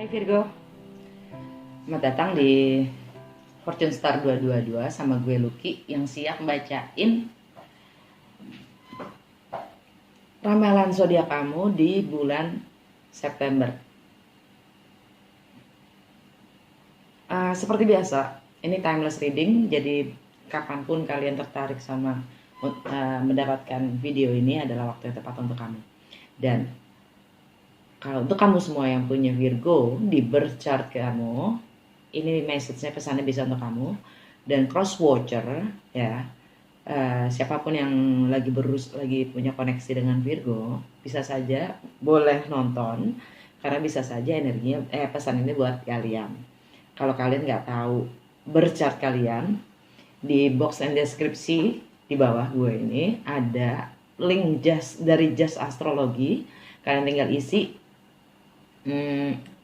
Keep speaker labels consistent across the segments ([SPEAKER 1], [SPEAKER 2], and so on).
[SPEAKER 1] Hai Virgo, selamat datang di Fortune Star 222 sama gue Lucky yang siap bacain ramalan zodiak kamu di bulan September. Seperti biasa, ini timeless reading, jadi kapanpun kalian tertarik sama mendapatkan video ini adalah waktu yang tepat untuk kamu. Dan kalau untuk kamu semua yang punya Virgo di birth chart kamu, ini message-nya, pesannya bisa untuk kamu. Dan cross watcher ya, siapapun yang lagi punya koneksi dengan Virgo bisa saja boleh nonton, karena bisa saja energinya pesan ini buat kalian. Kalau kalian nggak tahu birth chart kalian, di box and deskripsi di bawah gue ini ada link dari Just Astrologi. Kalian tinggal isi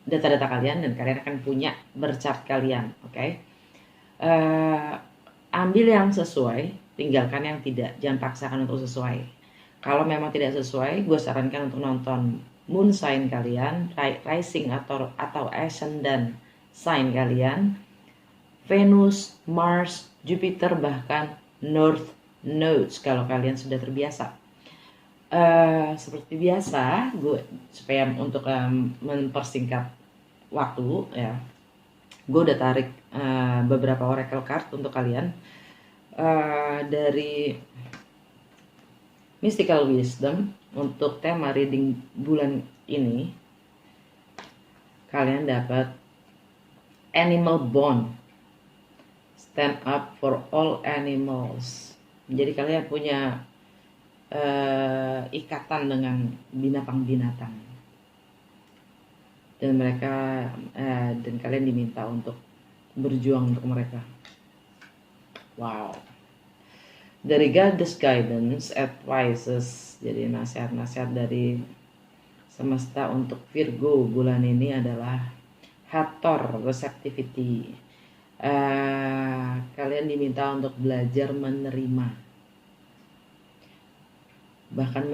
[SPEAKER 1] data-data kalian dan kalian akan punya birth chart kalian. Oke? Ambil yang sesuai, tinggalkan yang tidak. Jangan paksakan untuk sesuai. Kalau memang tidak sesuai, gue sarankan untuk nonton moon sign kalian, rising atau ascendant sign kalian, Venus, Mars, Jupiter, bahkan North Nodes kalau kalian sudah terbiasa. Seperti biasa, gue supaya untuk mempersingkat waktu ya, gue udah tarik beberapa oracle card untuk kalian dari Mystical Wisdom. Untuk tema reading bulan ini, kalian dapat Animal Bond, stand up for all animals. Jadi kalian punya ikatan dengan binatang-binatang, dan mereka dan kalian diminta untuk berjuang untuk mereka. Wow. Dari Goddess Guidance Advices, jadi nasihat-nasihat dari semesta untuk Virgo bulan ini adalah Hathor Receptivity. Kalian diminta untuk belajar menerima. Bahkan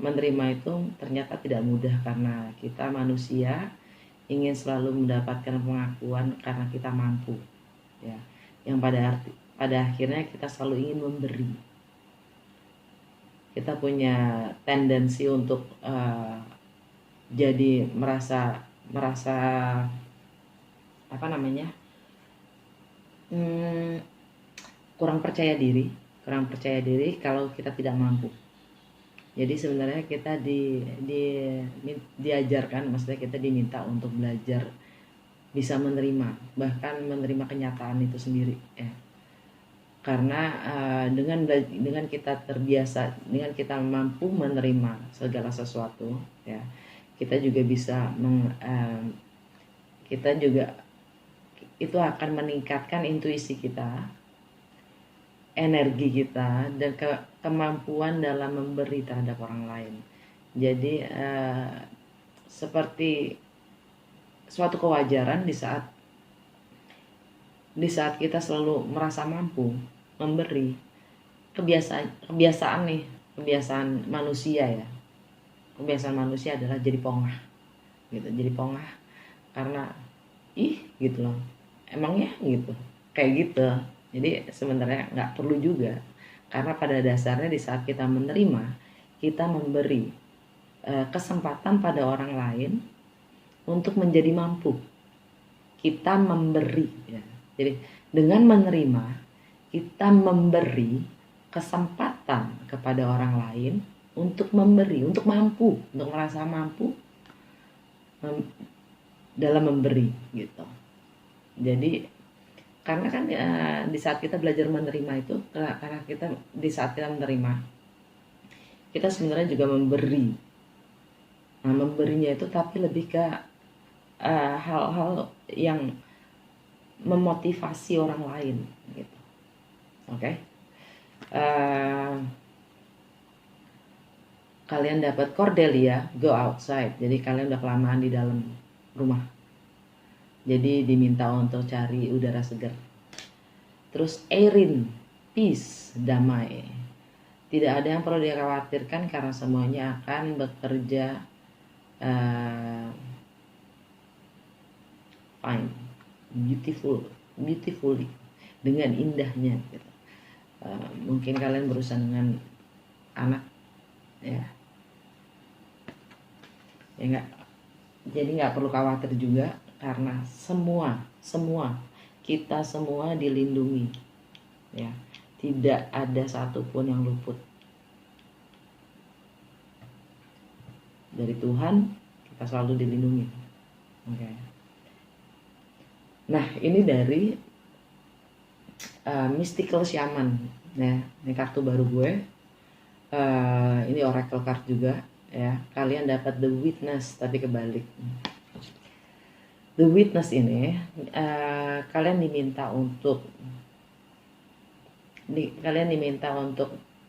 [SPEAKER 1] menerima itu ternyata tidak mudah, karena kita manusia ingin selalu mendapatkan pengakuan karena kita mampu ya, yang pada akhirnya kita selalu ingin memberi. Kita punya tendensi untuk jadi merasa apa namanya, kurang percaya diri kalau kita tidak mampu. Jadi sebenarnya kita diajarkan, maksudnya kita diminta untuk belajar bisa menerima, bahkan menerima kenyataan itu sendiri ya. Karena dengan kita terbiasa, dengan kita mampu menerima segala sesuatu ya, kita juga bisa itu akan meningkatkan intuisi kita, energi kita, dan kemampuan dalam memberi terhadap orang lain. Jadi seperti suatu kewajaran di saat kita selalu merasa mampu memberi. Kebiasaan manusia ya. Kebiasaan manusia adalah jadi pongah gitu. Jadi pongah karena gitu loh. Emangnya gitu. Kayak gitu. Jadi sebenarnya nggak perlu juga, karena pada dasarnya di saat kita menerima, kita memberi kesempatan pada orang lain untuk menjadi mampu. Kita memberi ya. Jadi dengan menerima, kita memberi kesempatan kepada orang lain untuk memberi, untuk mampu, untuk merasa mampu dalam memberi gitu. Jadi karena kan di saat kita belajar menerima itu, karena di saat kita menerima, kita sebenarnya juga memberi. Nah, memberinya itu tapi lebih ke hal-hal yang memotivasi orang lain gitu. Oke. Kalian dapat Cordelia, go outside. Jadi kalian udah kelamaan di dalam rumah, jadi diminta untuk cari udara segar. Terus Erin, peace, damai. Tidak ada yang perlu dikhawatirkan karena semuanya akan bekerja fine, beautifully, dengan indahnya gitu. Mungkin kalian berusaha dengan anak, ya enggak, jadi nggak perlu khawatir juga, karena semua kita semua dilindungi, ya, tidak ada satupun yang luput dari Tuhan. Kita selalu dilindungi. Oke. Nah, ini dari Mystical Shaman, ya. Ini kartu baru gue. Ini Oracle card juga, ya. Kalian dapat The Witness tapi kebalik. The Witness ini kalian diminta untuk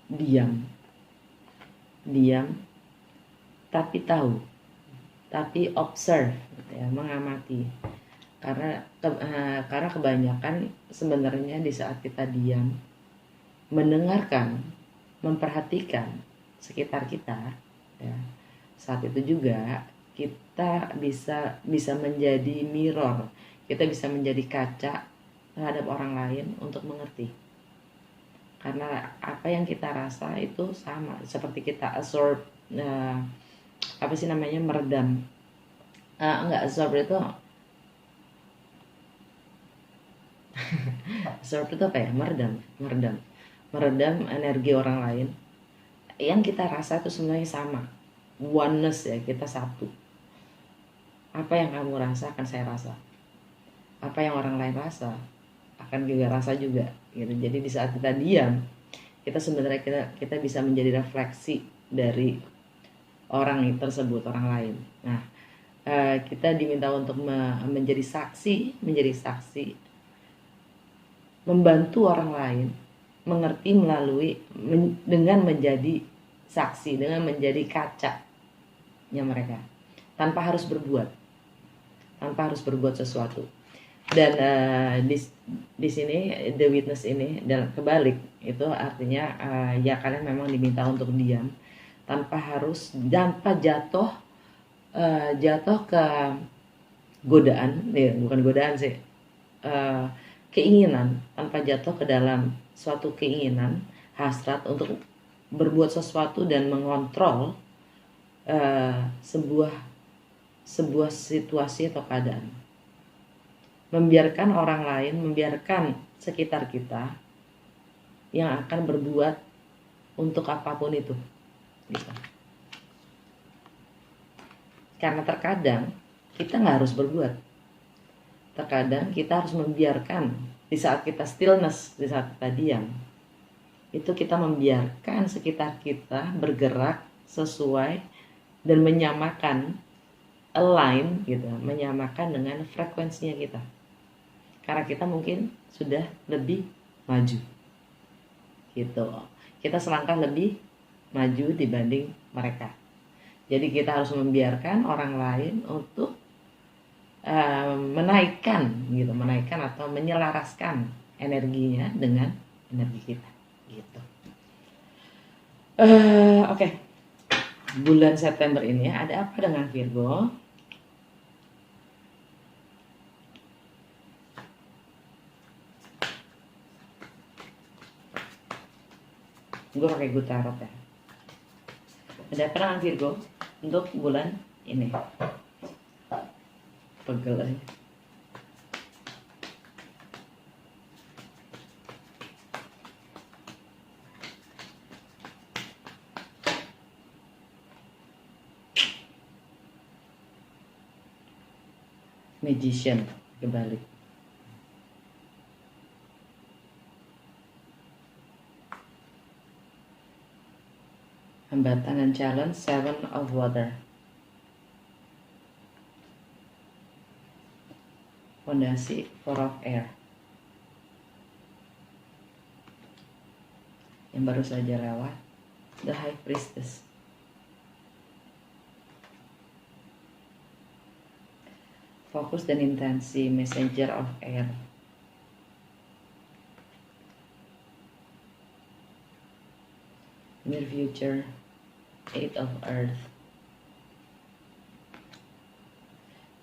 [SPEAKER 1] diam, tapi tahu, tapi observe, gitu ya, mengamati. Karena kebanyakan sebenarnya di saat kita diam, mendengarkan, memperhatikan sekitar kita, ya, saat itu juga kita bisa menjadi mirror, kita bisa menjadi kaca terhadap orang lain untuk mengerti. Karena apa yang kita rasa itu sama, seperti kita absorb, meredam. Enggak, absorb itu absorb itu apa ya? Meredam energi orang lain. Yang kita rasa itu sebenarnya sama, oneness, ya, kita satu. Apa yang kamu rasa akan saya rasa, apa yang orang lain rasa akan juga rasa juga, gitu. Jadi di saat kita diam, kita sebenarnya kita bisa menjadi refleksi dari orang tersebut, orang lain. Nah, kita diminta untuk menjadi saksi, membantu orang lain mengerti dengan menjadi saksi, dengan menjadi kacanya mereka, tanpa harus berbuat sesuatu. Dan di sini The Witness ini, dan kebalik itu artinya ya kalian memang diminta untuk diam, tanpa jatuh ke godaan, bukan godaan sih, keinginan, tanpa jatuh ke dalam suatu keinginan, hasrat untuk berbuat sesuatu dan mengontrol sebuah situasi atau keadaan. Membiarkan orang lain, membiarkan sekitar kita yang akan berbuat untuk apapun itu, gitu. Karena terkadang kita nggak harus berbuat, terkadang kita harus membiarkan. Di saat kita stillness, di saat kita diam, itu kita membiarkan sekitar kita bergerak sesuai dan menyamakan, align, gitu, menyamakan dengan frekuensinya kita. Karena kita mungkin sudah lebih maju, gitu. Kita selangkah lebih maju dibanding mereka. Jadi kita harus membiarkan orang lain untuk menaikkan atau menyelaraskan energinya dengan energi kita, gitu. Oke. Bulan September ini ada apa dengan Virgo? Gue pakai gue tarot, ya. Ada apa dengan Virgo untuk bulan ini? Pegel aja. Magician kebalik. Hambatan dan challenge, 7 of water. Fondasi, 4 of air. Yang baru saja lewat, the high priestess. Fokus dan intensi, messenger of air. Near future, 8 of earth.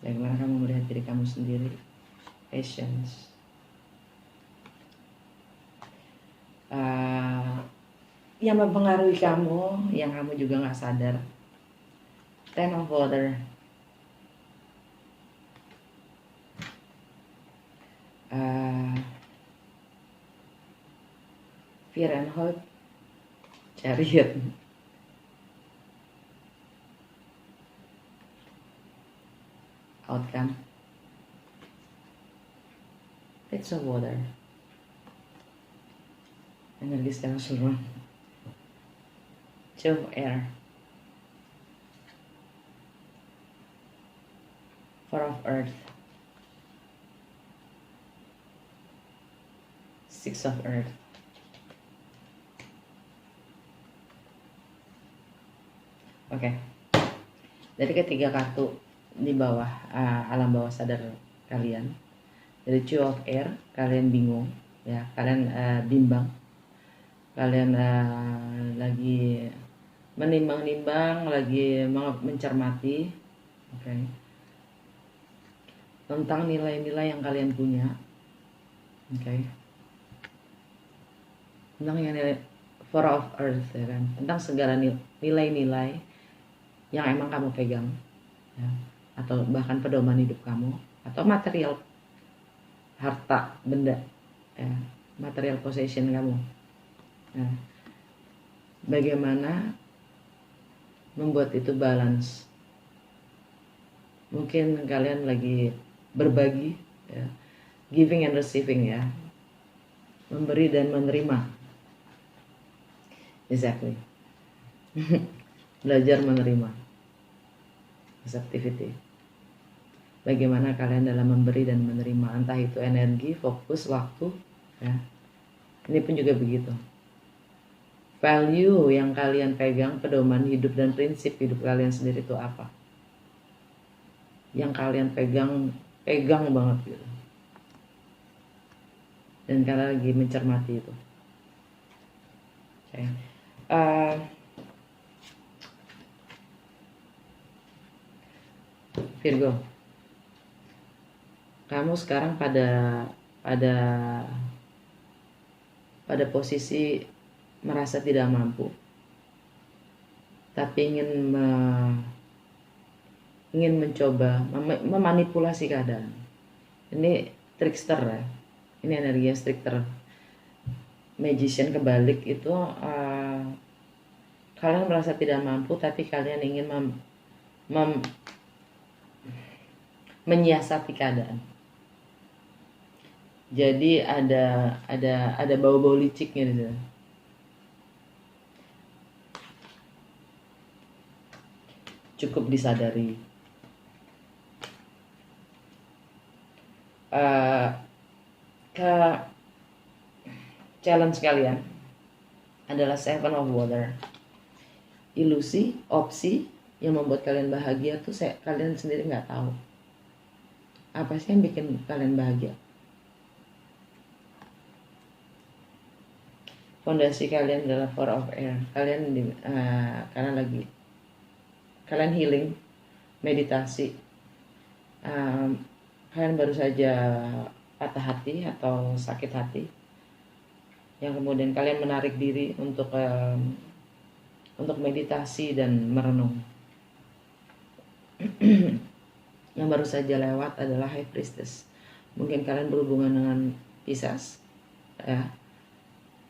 [SPEAKER 1] Bagaimana kamu melihat diri kamu sendiri? Patience. Yang mempengaruhi kamu, yang kamu juga nggak sadar. Ten of Water. Fear and Hope. Chariot. Outcome. Page of Water. Energi secara keseluruhan. Two of Air. Four of Earth. Six of Earth. Oke. Dari ketiga kartu di bawah alam bawah sadar kalian, dari Two of Air, kalian bingung, ya, kalian bimbang, kalian lagi menimbang-nimbang, lagi mencermati, oke, tentang nilai-nilai yang kalian punya, oke, tentang yang nilai Four of Earth, ya kan, tentang segala nilai-nilai yang emang kamu pegang, ya, atau bahkan pedoman hidup kamu, atau material, harta, benda, ya, material possession kamu. Nah, bagaimana membuat itu balance? Mungkin kalian lagi berbagi, ya, giving and receiving, ya, memberi dan menerima. Exactly. Belajar menerima. Activity. Bagaimana kalian dalam memberi dan menerima, entah itu energi, fokus, waktu, ya. Ini pun juga begitu. Value yang kalian pegang, pedoman hidup dan prinsip hidup kalian sendiri itu apa? Yang kalian pegang banget gitu. Dan kalian lagi mencermati itu. Okay. Virgo, kamu sekarang pada posisi merasa tidak mampu, tapi ingin mencoba memanipulasi keadaan. Ini trickster, ya. Ini energi trickster. Magician kebalik itu, kalian merasa tidak mampu, tapi kalian ingin menyiasati keadaan. Jadi ada bau-bau liciknya di sana. Cukup disadari. Ke challenge kalian adalah Seven of Water. Ilusi, opsi yang membuat kalian bahagia tuh kalian sendiri nggak tahu. Apa sih yang bikin kalian bahagia? Fondasi kalian adalah Four of Air. Kalian healing, meditasi. Kalian baru saja patah hati atau sakit hati, yang kemudian kalian menarik diri untuk meditasi dan merenung. Yang baru saja lewat adalah High Priestess. Mungkin kalian berhubungan dengan Pisces, ya.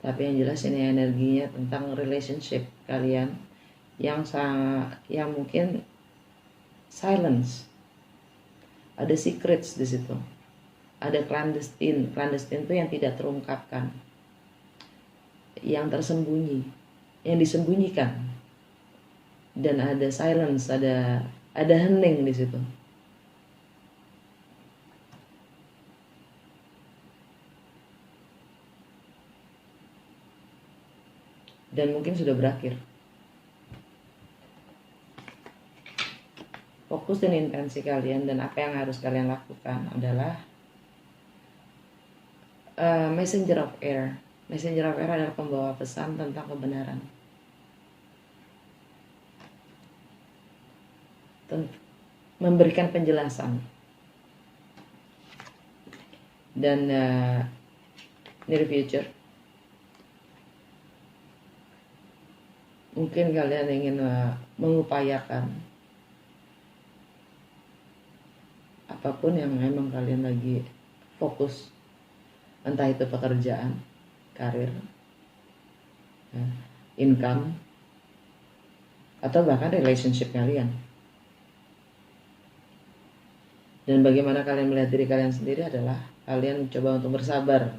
[SPEAKER 1] Tapi yang jelas ini energinya tentang relationship kalian yang mungkin silence. Ada secrets di situ. Ada clandestine. Clandestine itu yang tidak terungkapkan, yang tersembunyi, yang disembunyikan. Dan ada silence, ada hening di situ. Dan mungkin sudah berakhir. Fokus dan intensi kalian dan apa yang harus kalian lakukan adalah Messenger of Air. Messenger of Air adalah pembawa pesan tentang kebenaran. memberikan penjelasan. Dan near future, mungkin kalian ingin mengupayakan apapun yang memang kalian lagi fokus, entah itu pekerjaan, karir, income, atau bahkan relationship kalian. Dan bagaimana kalian melihat diri kalian sendiri adalah kalian mencoba untuk bersabar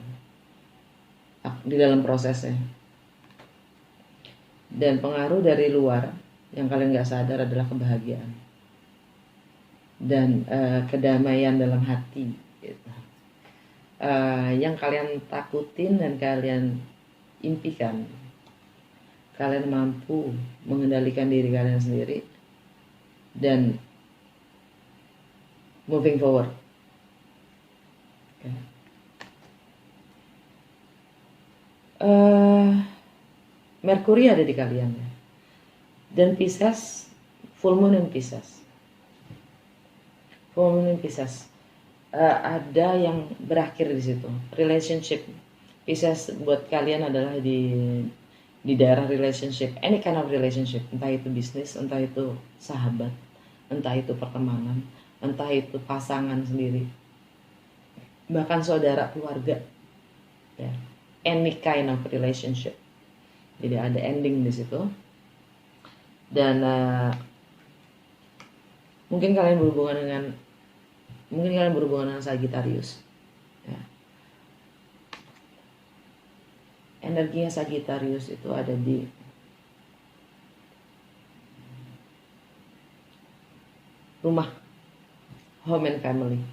[SPEAKER 1] di dalam prosesnya. Dan pengaruh dari luar yang kalian gak sadar adalah kebahagiaan dan kedamaian dalam hati gitu. Yang kalian takutin dan kalian impikan, kalian mampu mengendalikan diri kalian sendiri dan moving forward. Okay. Merkuri ada di kalian ya. Dan Pisces, full moon in Pisces. Full moon in Pisces. Ada yang berakhir di situ. Relationship. Pisces buat kalian adalah di daerah relationship, any kind of relationship, entah itu bisnis, entah itu sahabat, entah itu pertemanan, entah itu pasangan sendiri, bahkan saudara, keluarga, ya. Any kind of relationship. Jadi ada ending di situ. Dan mungkin kalian berhubungan dengan Sagittarius. Ya. Energinya Sagittarius itu ada di rumah, home and family.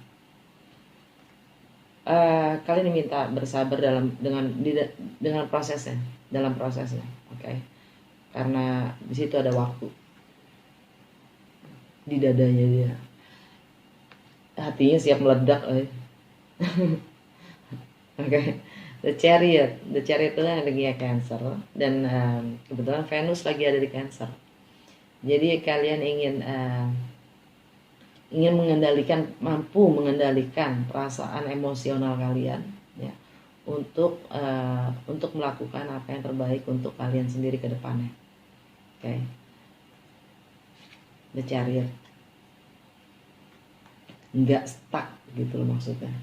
[SPEAKER 1] Kalian diminta bersabar dengan prosesnya, oke? Karena di situ ada waktu di dadanya dia, hatinya siap meledak, oke? The Chariot itu energinya Cancer dan kebetulan Venus lagi ada di Cancer. Jadi kalian ingin mampu mengendalikan perasaan emosional kalian, ya, untuk melakukan apa yang terbaik untuk kalian sendiri ke depannya. Oke. The Chariot. Nggak stuck gitu loh maksudnya.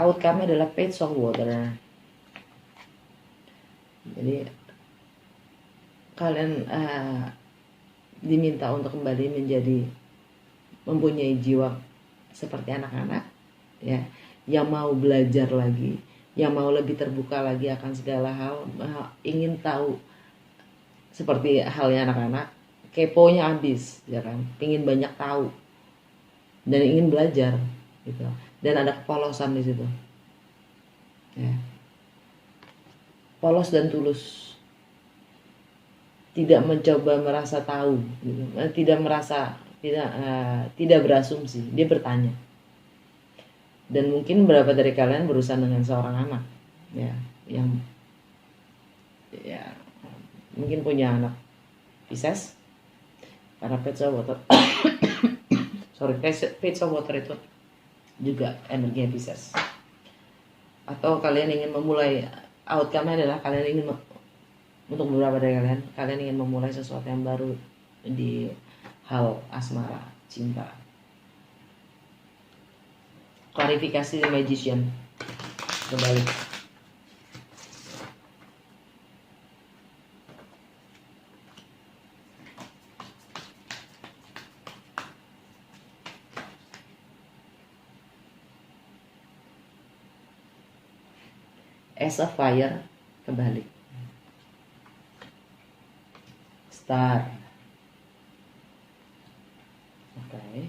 [SPEAKER 1] Outcome adalah Page of Water. Jadi kalian diminta untuk kembali mempunyai jiwa seperti anak-anak, ya, yang mau belajar lagi, yang mau lebih terbuka lagi akan segala hal, ingin tahu seperti halnya anak-anak, keponya habis, ya kan, ingin banyak tahu dan ingin belajar gitu, dan ada kepolosan di situ, ya. Polos dan tulus, tidak mencoba merasa tahu gitu. Tidak berasumsi, dia bertanya. Dan mungkin beberapa dari kalian berurusan dengan seorang anak, ya, yang ya mungkin punya anak Pisces, karena Page of Water Page of Water itu juga energi Pisces. Atau kalian ingin memulai, outcome-nya adalah kalian ingin, untuk beberapa dari kalian ingin memulai sesuatu yang baru di hal asmara, cinta. Klarifikasi The Magician kembali. As a Fire kembali. Star. Okay.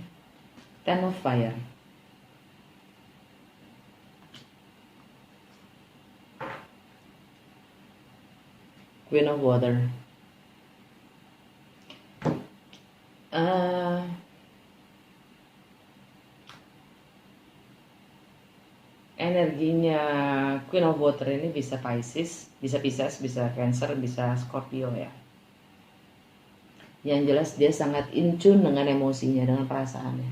[SPEAKER 1] Ten of Fire. Queen of Water. Energinya Queen of Water ini bisa Pisces, bisa Cancer, bisa Scorpio ya. Yang jelas dia sangat in tune dengan emosinya, dengan perasaannya.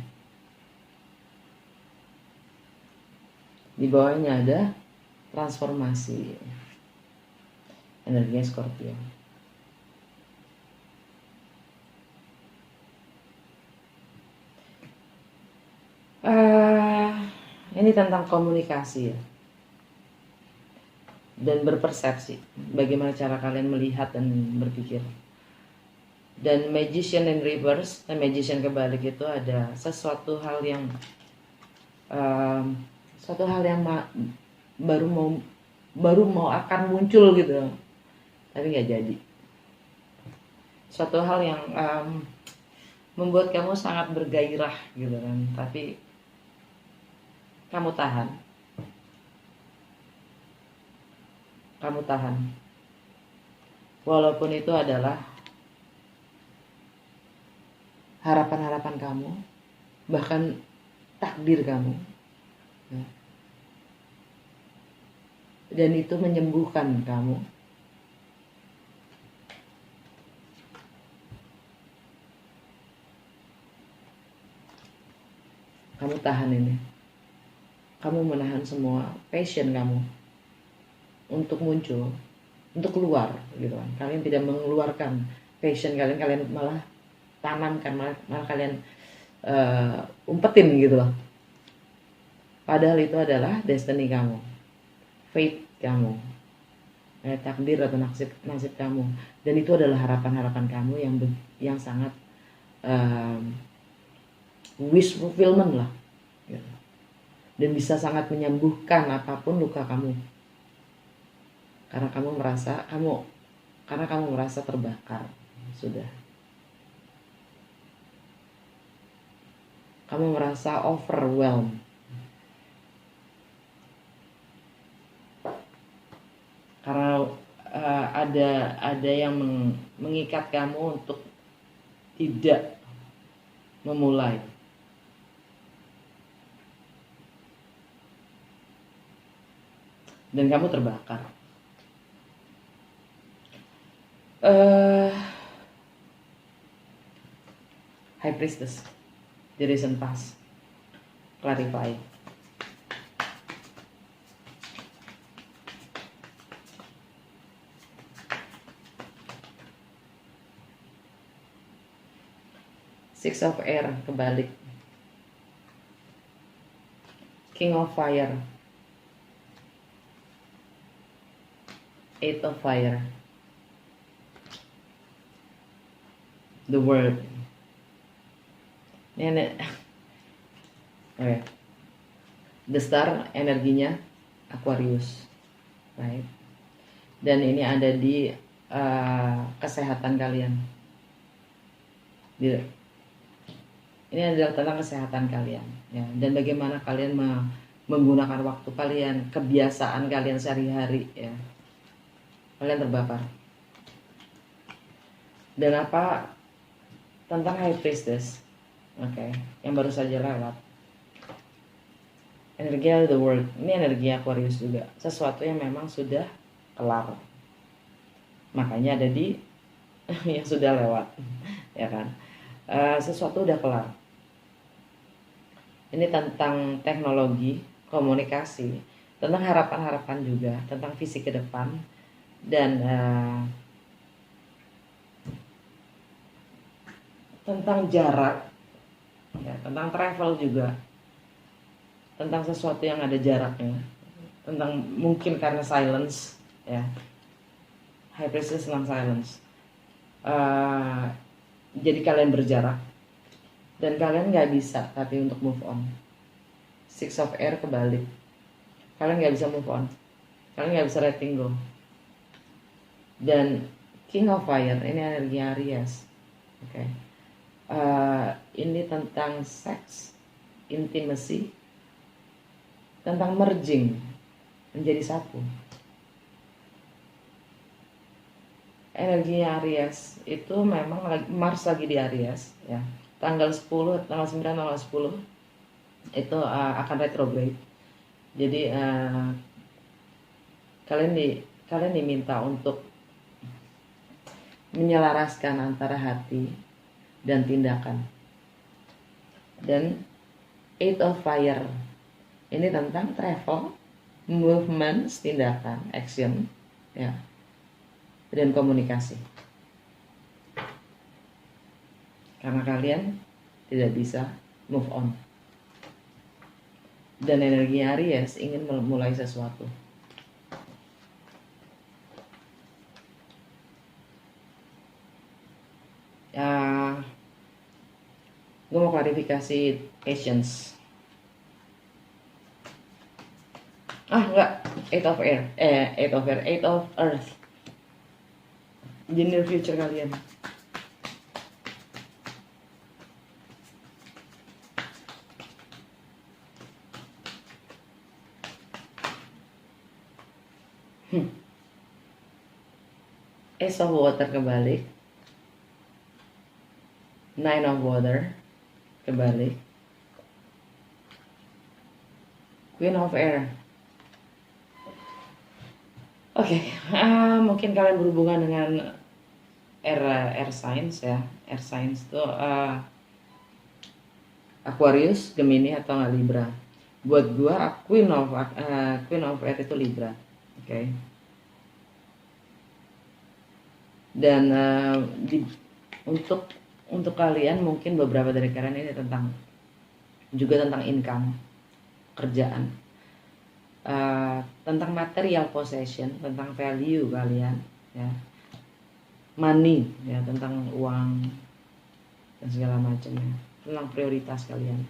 [SPEAKER 1] Di bawahnya ada transformasi, energinya Scorpio. Ini tentang komunikasi ya, dan berpersepsi, bagaimana cara kalian melihat dan berpikir. Dan Magician in reverse, dan Magician kebalik itu ada sesuatu hal yang baru mau akan muncul gitu, tapi nggak jadi. Suatu hal yang membuat kamu sangat bergairah gitu kan, tapi kamu tahan. Walaupun itu adalah harapan-harapan kamu, bahkan takdir kamu ya. Dan itu menyembuhkan kamu. Kamu tahan ini. Kamu menahan semua passion kamu untuk muncul, untuk keluar gitu kan. Kalian tidak mengeluarkan passion kalian, kalian malah tanamkan, malah kalian umpetin gitu loh. Padahal itu adalah destiny kamu, fate kamu, takdir atau nasib kamu. Dan itu adalah harapan-harapan kamu yang sangat wish fulfillment lah gitu. Dan bisa sangat menyembuhkan apapun luka kamu, karena kamu merasa terbakar. Sudah, kamu merasa overwhelmed, karena ada yang mengikat kamu untuk tidak memulai. Dan kamu terbakar. High Priestess, the recent past, clarify. Six of Air kebalik, King of Fire, Eight of Fire, the World. Ini okay. The Star energinya Aquarius, right? Dan ini ada di kesehatan kalian. Ini adalah tentang kesehatan kalian, ya. Dan bagaimana kalian menggunakan waktu kalian, kebiasaan kalian sehari-hari, ya. Kalian terbakar. Dan apa tentang High Priestess, oke, yang baru saja lewat, energi the world, ini energi Aquarius juga, sesuatu yang memang sudah kelar, makanya ada di yang sudah lewat, ya kan, sesuatu udah kelar. Ini tentang teknologi, komunikasi, tentang harapan-harapan juga, tentang visi ke depan, dan tentang jarak, ya, tentang travel juga, tentang sesuatu yang ada jaraknya, tentang mungkin karena silence, ya. High Priestess tentang silence. Jadi kalian berjarak dan kalian nggak bisa tapi untuk move on. Six of Air kebalik, kalian nggak bisa move on, kalian nggak bisa letting go. Dan King of Fire ini energi Aries, oke. Ini tentang seks, intimacy, tentang merging, menjadi satu. Energinya Aries itu memang Mars lagi di Aries, ya. Tanggal 10, tanggal 9, tanggal 10 itu akan retrograde. Jadi kalian diminta untuk menyelaraskan antara hati dan tindakan. Dan Eight of Fire ini tentang travel, movement, tindakan, action, ya, dan komunikasi. Karena kalian tidak bisa move on. Dan energi Aries ingin memulai sesuatu. Gue mau klarifikasi patience. Enggak, Eight of Earth. Di near future kalian. Ace of Water kebalik, Nine of Water kebalik, Queen of Air. Oke, mungkin kalian berhubungan dengan air signs ya. Air signs itu Aquarius, Gemini atau nggak Libra. Buat gua Queen of Air itu Libra. Oke. Dan untuk kalian mungkin beberapa dari kalian ini tentang income, kerjaan, tentang material possession, tentang value kalian, ya, money, ya, tentang uang dan segala macamnya, tentang prioritas kalian.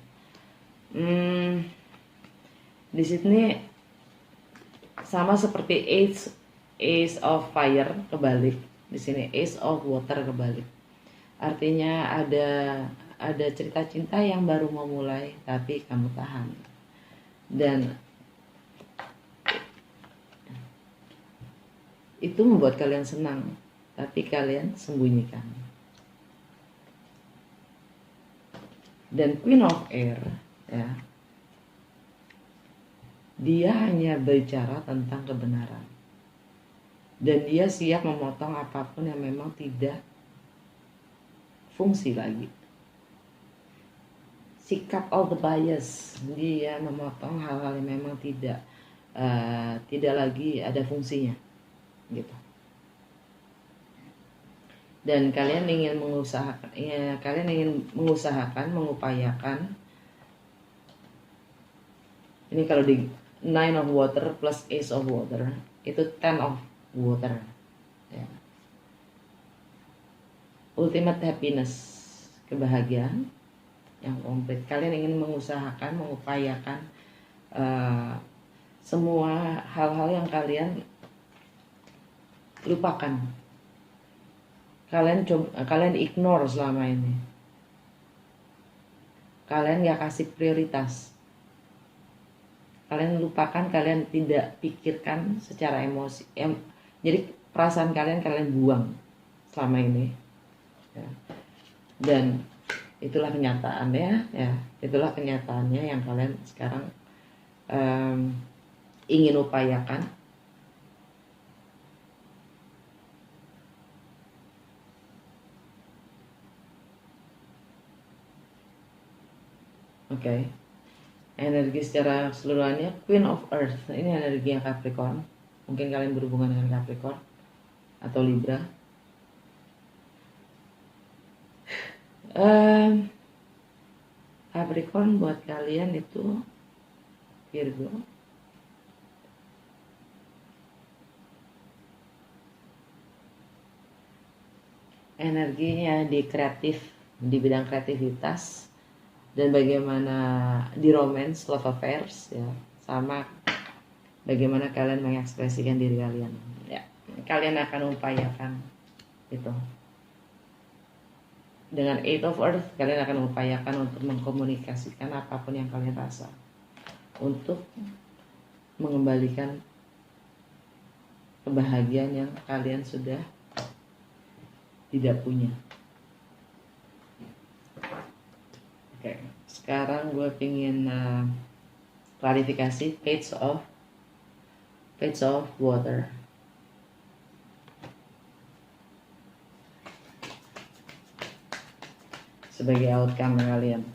[SPEAKER 1] Di sini sama seperti Ace of Fire kebalik, di sini Ace of Water kebalik. Artinya ada cerita cinta yang baru mau mulai tapi kamu tahan. Dan itu membuat kalian senang, tapi kalian sembunyikan. Dan Queen of Air, ya, dia hanya bicara tentang kebenaran. Dan dia siap memotong apapun yang memang tidak fungsi lagi. Sikap all the bias, dia memotong hal-hal yang memang tidak lagi ada fungsinya, gitu. Dan kalian ingin mengupayakan. Ini kalau di Nine of Water plus Ace of Water itu Ten of Water, ya. Ultimate happiness, kebahagiaan yang komplit. Kalian ingin mengupayakan semua hal-hal yang kalian lupakan, kalian ignore selama ini, kalian gak kasih prioritas, kalian lupakan, kalian tidak pikirkan secara emosi, jadi perasaan kalian buang selama ini, ya. Dan itulah kenyataannya, ya, itulah kenyataannya yang kalian sekarang ingin upayakan. Oke. Energi secara keseluruhannya Queen of Earth, ini energi yang Capricorn. Mungkin kalian berhubungan dengan Capricorn atau Libra. Capricorn buat kalian itu Virgo, energinya di kreatif, di bidang kreativitas, dan bagaimana di romance, love affairs, ya, sama bagaimana kalian mengekspresikan diri kalian, ya. Kalian akan upayakan itu. Dengan Eight of Earth, kalian akan upayakan untuk mengkomunikasikan apapun yang kalian rasa, untuk mengembalikan kebahagiaan yang kalian sudah tidak punya. Oke, sekarang gue pengen klarifikasi Page of Page of Water. Sebagai outcome kalian.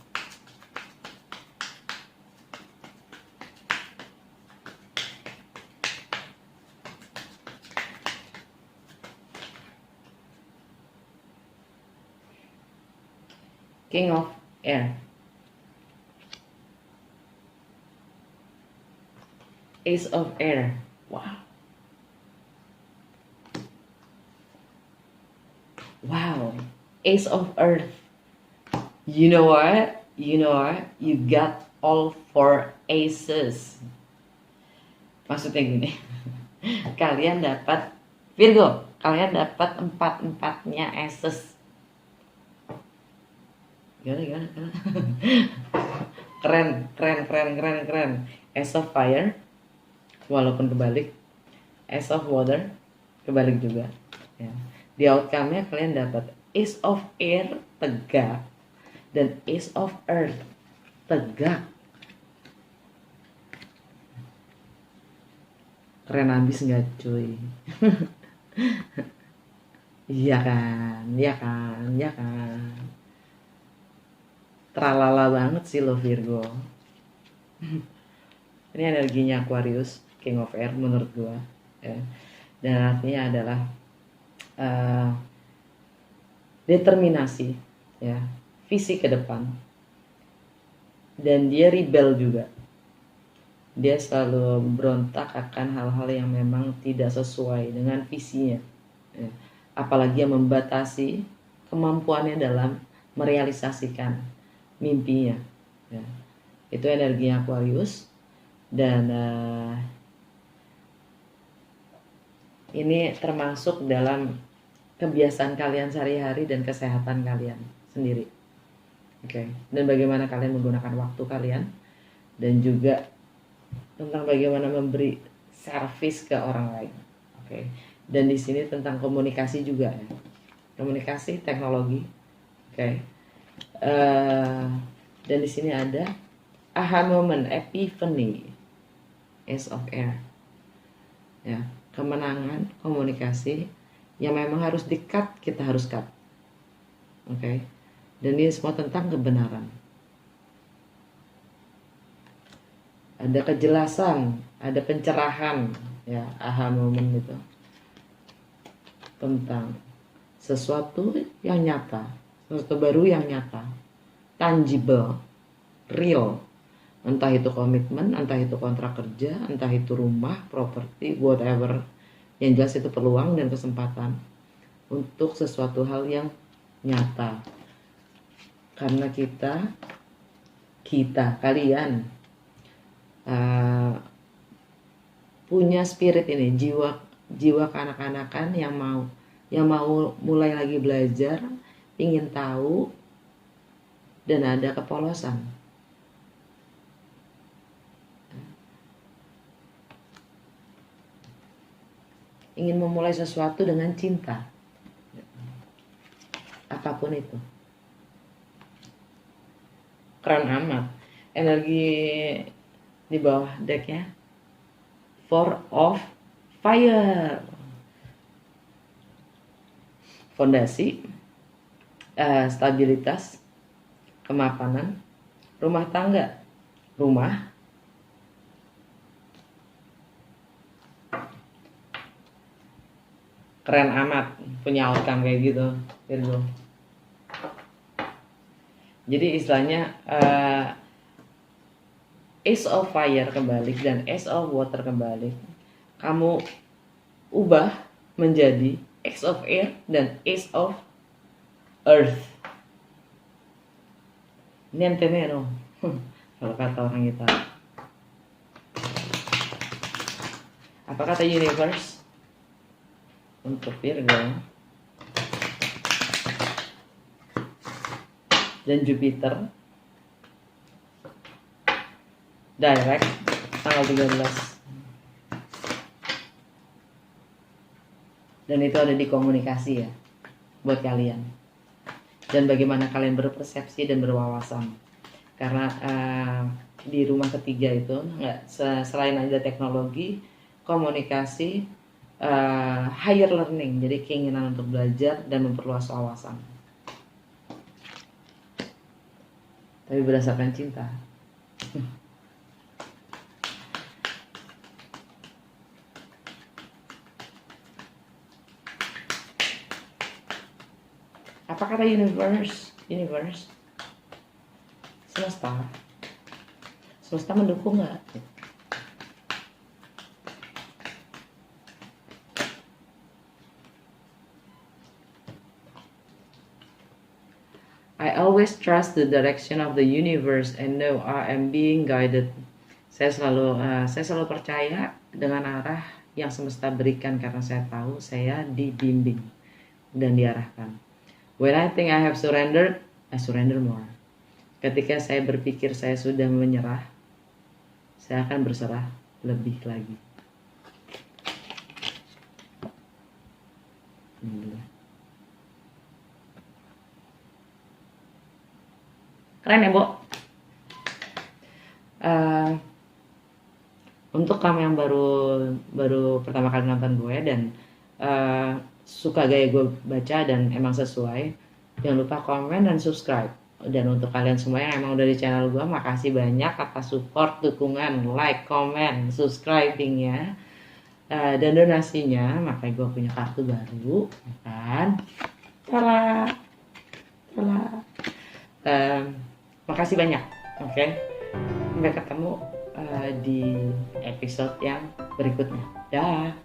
[SPEAKER 1] King of Air. Ace of Air. Wow. Wow. Ace of Earth. You know what? You got all 4 aces. Maksudnya gini. Kalian dapat Virgo, kalian dapat 4-4-nya aces. Gimana? Keren. Ace of Fire, walaupun kebalik. Ace of Water, kebalik juga. Ya. Di outcome-nya kalian dapat Ace of Air, tegak, dan Ace of Earth, tegak. Keren abis nggak cuy? Iya kan. Tralala banget sih lo Virgo. Ini energinya Aquarius, King of Air menurut gua. Ya. Dan artinya adalah determinasi, ya, visi ke depan. Dan dia rebel juga. Dia selalu berontak akan hal-hal yang memang tidak sesuai dengan visinya. Ya. Apalagi yang membatasi kemampuannya dalam merealisasikan mimpinya. Ya. Itu energinya Aquarius. Dan ini termasuk dalam kebiasaan kalian sehari-hari dan kesehatan kalian sendiri. Oke. Dan bagaimana kalian menggunakan waktu kalian, dan juga tentang bagaimana memberi servis ke orang lain. Oke. Dan di sini tentang komunikasi juga ya. Komunikasi, teknologi. Oke. Dan di sini ada aha moment, epiphany, Ace of Air. Ya, kemenangan, komunikasi yang memang harus di-cut, kita harus cut. Oke. Dan ini semua tentang kebenaran. Ada kejelasan, ada pencerahan, ya, aha moment itu tentang sesuatu yang nyata, sesuatu baru yang nyata, tangible, real, entah itu komitmen, entah itu kontrak kerja, entah itu rumah, properti, whatever, yang jelas itu peluang dan kesempatan untuk sesuatu hal yang nyata. Karena kalian punya spirit ini, jiwa kanak-kanakan yang mau mulai lagi belajar, ingin tahu, dan ada kepolosan. Ingin memulai sesuatu dengan cinta, apapun itu. Keren amat. Energi di bawah decknya 4 of Fire. Fondasi, stabilitas, kemapanan, rumah tangga, rumah, keren amat punya outcome kayak gitu, Virgo. Jadi istilahnya Ace of Fire kebalik dan Ace of Water kebalik, kamu ubah menjadi Ace of Air dan Ace of Earth. Niente meno, kalau kata orang Italia. Apa kata universe untuk Virgo dan Jupiter direct tanggal 13. Dan itu ada di komunikasi ya buat kalian, dan bagaimana kalian berpersepsi dan berwawasan. Karena di rumah ketiga itu nggak, selain ada teknologi, komunikasi, higher learning, jadi keinginan untuk belajar dan memperluas wawasan. Tapi berdasarkan cinta. Apa kata universe? Universe? Semesta. Semesta mendukung nggak? I always trust the direction of the universe and know I am being guided. Saya selalu percaya dengan arah yang semesta berikan karena saya tahu saya dibimbing dan diarahkan. When I think I have surrendered, I surrender more. Ketika saya berpikir saya sudah menyerah, saya akan berserah lebih lagi. Keren ya, Bo? Untuk kamu yang baru pertama kali nonton gue dan suka gaya gue baca dan emang sesuai, jangan lupa komen dan subscribe. Dan untuk kalian semua yang emang udah di channel gue, makasih banyak atas support, dukungan, like, komen, subscribingnya, dan donasinya. Makanya gue punya kartu baru, kan? Tala. Makasih banyak, oke? Sampai ketemu di episode yang berikutnya. Dah.